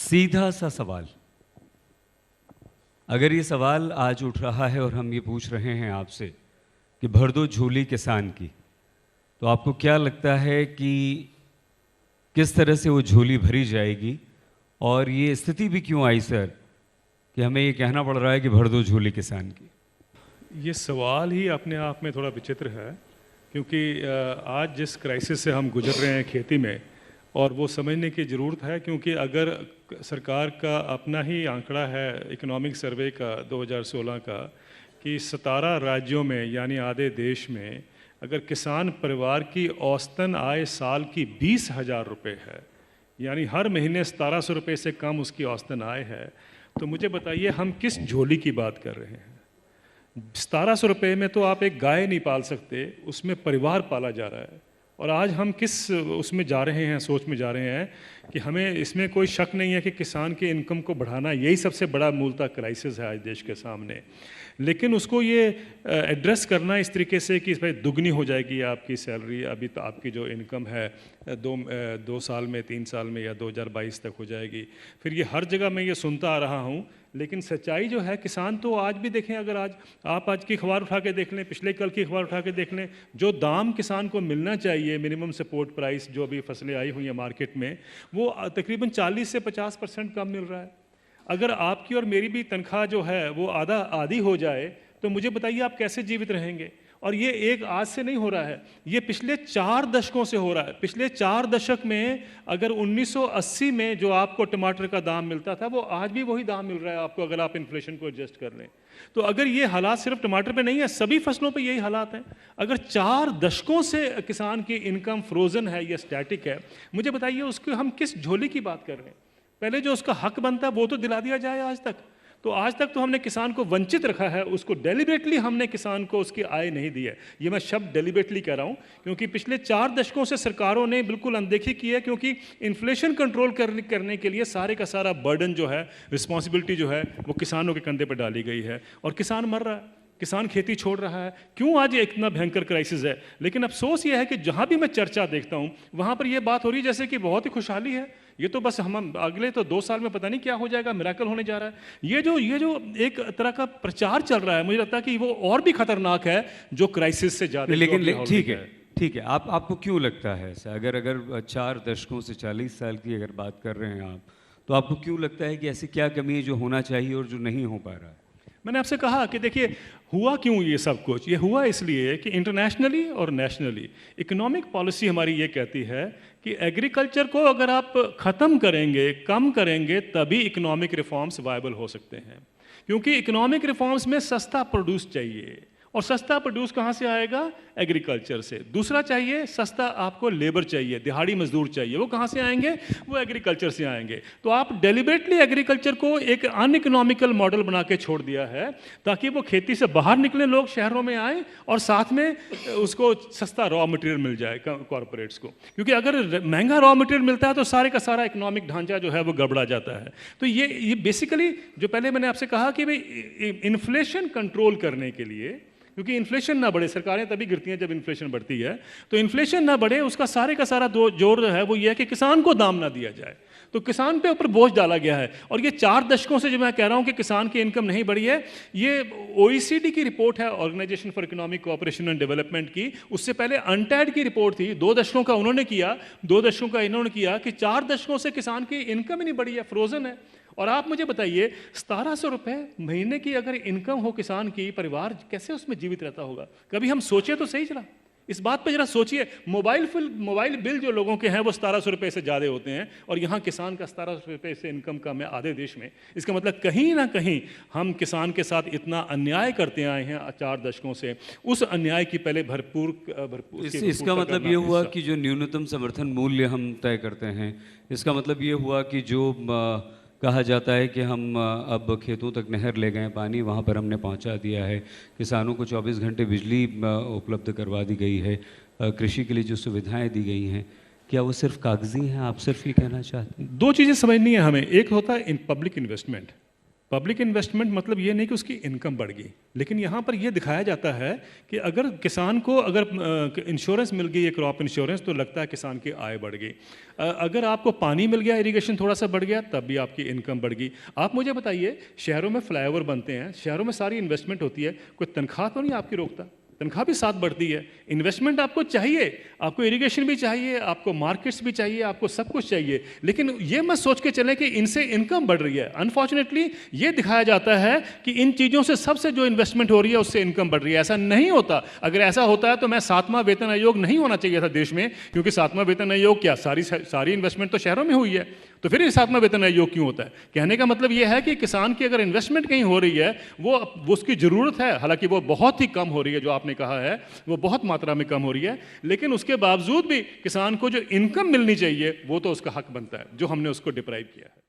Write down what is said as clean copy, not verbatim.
सीधा सा सवाल, अगर ये सवाल आज उठ रहा है और हम ये पूछ रहे हैं आपसे कि भर दो झोली किसान की, तो आपको क्या लगता है कि किस तरह से वो झोली भरी जाएगी? और ये स्थिति भी क्यों आई सर कि हमें ये कहना पड़ रहा है कि भर दो झोली किसान की? ये सवाल ही अपने आप में थोड़ा विचित्र है, क्योंकि आज जिस क्राइसिस से हम गुजर रहे हैं खेती में, और वो समझने की ज़रूरत है, क्योंकि अगर सरकार का अपना ही आंकड़ा है इकोनॉमिक सर्वे का 2016 का कि 17 राज्यों में यानी आधे देश में अगर किसान परिवार की औसतन आय साल की 20,000 रुपये है, यानी हर महीने 1700 रुपये से कम उसकी औसतन आय है, तो मुझे बताइए हम किस झोली की बात कर रहे हैं? 1700 रुपये में तो आप एक गाय नहीं पाल सकते, उसमें परिवार पाला जा रहा है। और आज हम किस उसमें जा रहे हैं, सोच में जा रहे हैं कि हमें इसमें कोई शक नहीं है कि किसान के इनकम को बढ़ाना यही सबसे बड़ा मूलतः क्राइसिस है आज देश के सामने। लेकिन उसको ये एड्रेस करना इस तरीके से कि भाई दुगनी हो जाएगी आपकी सैलरी, अभी तो आपकी जो इनकम है दो साल में, 3 साल में या 2022 तक हो जाएगी। फिर ये हर जगह मैं ये सुनता आ रहा हूँ, लेकिन सच्चाई जो है किसान तो आज भी देखें, अगर आज की अखबार उठा के देख लें, पिछले कल की अखबार उठा के देख लें, जो दाम किसान को मिलना चाहिए मिनिमम सपोर्ट प्राइस, जो अभी फसलें आई हुई हैं मार्केट में, वो तकरीबन 40 से 50% कम मिल रहा है। अगर आपकी और मेरी भी तनख्वाह जो है वो आधी हो जाए तो मुझे बताइए आप कैसे जीवित रहेंगे? और ये एक आज से नहीं हो रहा है, ये पिछले 4 दशकों से हो रहा है। पिछले 4 दशक में अगर 1980 में जो आपको टमाटर का दाम मिलता था वो आज भी वही दाम मिल रहा है आपको, अगर आप इन्फ्लेशन को एडजस्ट कर लें। तो अगर ये हालात सिर्फ टमाटर पे नहीं है, सभी फसलों पे यही हालात हैं। अगर 4 दशकों से किसान की इनकम फ्रोजन है या स्टैटिक है, मुझे बताइए उसको हम किस झोली की बात कर रहे हैं? पहले जो उसका हक बनता है वो तो दिला दिया जाए। आज तक तो हमने किसान को वंचित रखा है, उसको डेलिबरेटली हमने किसान को उसकी आय नहीं दी है। ये मैं शब्द डेलिबरेटली कह रहा हूँ क्योंकि पिछले 4 दशकों से सरकारों ने बिल्कुल अनदेखी की है, क्योंकि इन्फ्लेशन कंट्रोल करने के लिए सारे का सारा बर्डन जो है, रिस्पॉन्सिबिलिटी जो है, वो किसानों के कंधे पर डाली गई है और किसान मर रहा है, किसान खेती छोड़ रहा है। क्यों आज ये इतना भयंकर क्राइसिस है? लेकिन अफसोस ये है कि जहाँ भी मैं चर्चा देखता हूँ वहाँ पर ये बात हो रही है जैसे कि बहुत ही खुशहाली है, ये तो बस हम अगले तो 2 साल में पता नहीं क्या हो जाएगा, मिरेकल होने जा रहा है। ये जो एक तरह का प्रचार चल रहा है, मुझे लगता है कि वो और भी खतरनाक है जो क्राइसिस से ज़्यादा। लेकिन ठीक है, आपको क्यों लगता है ऐसा? अगर 4 दशकों से 40 साल की अगर बात कर रहे हैं आप, तो आपको क्यों लगता है कि ऐसी क्या कमी है जो होना चाहिए और जो नहीं हो पा रहा है? मैंने आपसे कहा कि देखिए हुआ क्यों ये सब कुछ। ये हुआ इसलिए कि इंटरनेशनली और नेशनली इकोनॉमिक पॉलिसी हमारी ये कहती है कि एग्रीकल्चर को अगर आप ख़त्म करेंगे, कम करेंगे, तभी इकोनॉमिक रिफॉर्म्स वायबल हो सकते हैं। क्योंकि इकोनॉमिक रिफॉर्म्स में सस्ता प्रोड्यूस चाहिए, और सस्ता प्रोड्यूस कहाँ से आएगा? एग्रीकल्चर से। दूसरा चाहिए सस्ता, आपको लेबर चाहिए, दिहाड़ी मजदूर चाहिए, वो कहाँ से आएंगे? वो एग्रीकल्चर से आएंगे। तो आप डेलिबरेटली एग्रीकल्चर को एक अनइकोनॉमिकल मॉडल बना के छोड़ दिया है ताकि वो खेती से बाहर निकले, लोग शहरों में आए और साथ में उसको सस्ता रॉ मटेरियल मिल जाए कॉरपोरेट्स को। क्योंकि अगर महंगा रॉ मटेरियल मिलता है तो सारे का सारा इकोनॉमिक ढांचा जो है वो गड़बड़ा जाता है। तो ये बेसिकली जो पहले मैंने आपसे कहा कि भाई इन्फ्लेशन कंट्रोल करने के लिए, क्योंकि इन्फ्लेशन ना बढ़े, सरकारें तभी गिरती हैं जब इन्फ्लेशन बढ़ती है, तो इन्फ्लेशन ना बढ़े उसका सारे का सारा जोर है वो ये है कि किसान को दाम ना दिया जाए। तो किसान पे ऊपर बोझ डाला गया है। और ये 4 दशकों से जो मैं कह रहा हूँ कि किसान की इनकम नहीं बढ़ी है, ये OECD की रिपोर्ट है, Organisation for Economic Cooperation and Development की। उससे पहले अनटैड की रिपोर्ट थी, 2 दशकों का उन्होंने किया, 2 दशकों का इन्होंने किया कि 4 दशकों से किसान की इनकम ही नहीं बढ़ी है, फ्रोजन है। और आप मुझे बताइए 1700 रुपये महीने की अगर इनकम हो किसान की, परिवार कैसे उसमें जीवित रहता होगा? कभी हम सोचे तो सही चला, इस बात पे जरा सोचिए। मोबाइल बिल जो लोगों के हैं वो 1700 रुपये से ज़्यादा होते हैं, और यहाँ किसान का 1700 रुपये से इनकम कम है आधे देश में। इसका मतलब कहीं ना कहीं हम किसान के साथ इतना अन्याय करते आए हैं 4 दशकों से। उस अन्याय की पहले भरपूर इसका मतलब ये हुआ कि जो न्यूनतम समर्थन मूल्य हम तय करते हैं, इसका मतलब ये हुआ कि जो कहा जाता है कि हम अब खेतों तक नहर ले गए, पानी वहाँ पर हमने पहुँचा दिया है, किसानों को 24 घंटे बिजली उपलब्ध करवा दी गई है, कृषि के लिए जो सुविधाएं दी गई हैं, क्या वो सिर्फ कागजी हैं? आप सिर्फ ये कहना चाहते हैं? 2 चीज़ें समझनी है हमें। एक होता है in public investment, public investment मतलब ये नहीं कि उसकी इनकम बढ़ गई, लेकिन यहाँ पर ये दिखाया जाता है कि अगर किसान को अगर इंश्योरेंस मिल गई है, क्रॉप इंश्योरेंस, तो लगता है किसान की आय बढ़ गई। अगर आपको पानी मिल गया, इरिगेशन थोड़ा सा बढ़ गया, तब भी आपकी इनकम बढ़ गई। आप मुझे बताइए, शहरों में फ्लाईओवर बनते हैं, शहरों में सारी इन्वेस्टमेंट होती है, कोई तनख्वाह तो नहीं आपकी रोकता, तनख्वाह भी साथ बढ़ती है। इन्वेस्टमेंट आपको चाहिए, आपको इरिगेशन भी चाहिए, आपको मार्केट्स भी चाहिए, आपको सब कुछ चाहिए, लेकिन ये मत सोच के चलें कि इनसे इनकम बढ़ रही है। अनफॉर्चुनेटली ये दिखाया जाता है कि इन चीज़ों से सबसे जो इन्वेस्टमेंट हो रही है उससे इनकम बढ़ रही है। ऐसा नहीं होता। अगर ऐसा होता है तो मैं 7वां वेतन आयोग नहीं होना चाहिए था देश में, क्योंकि 7वां वेतन आयोग क्या, सारी इन्वेस्टमेंट तो शहरों में हुई है, तो फिर 7वां वेतन आयोग क्यों होता है? कहने का मतलब ये है कि किसान की अगर इन्वेस्टमेंट कहीं हो रही है, वो उसकी ज़रूरत है, हालांकि वो बहुत ही कम हो रही है, जो आपने कहा है वो बहुत मात्रा में कम हो रही है, लेकिन उसके बावजूद भी किसान को जो इनकम मिलनी चाहिए वो तो उसका हक बनता है, जो हमने उसको डिप्राइव किया है।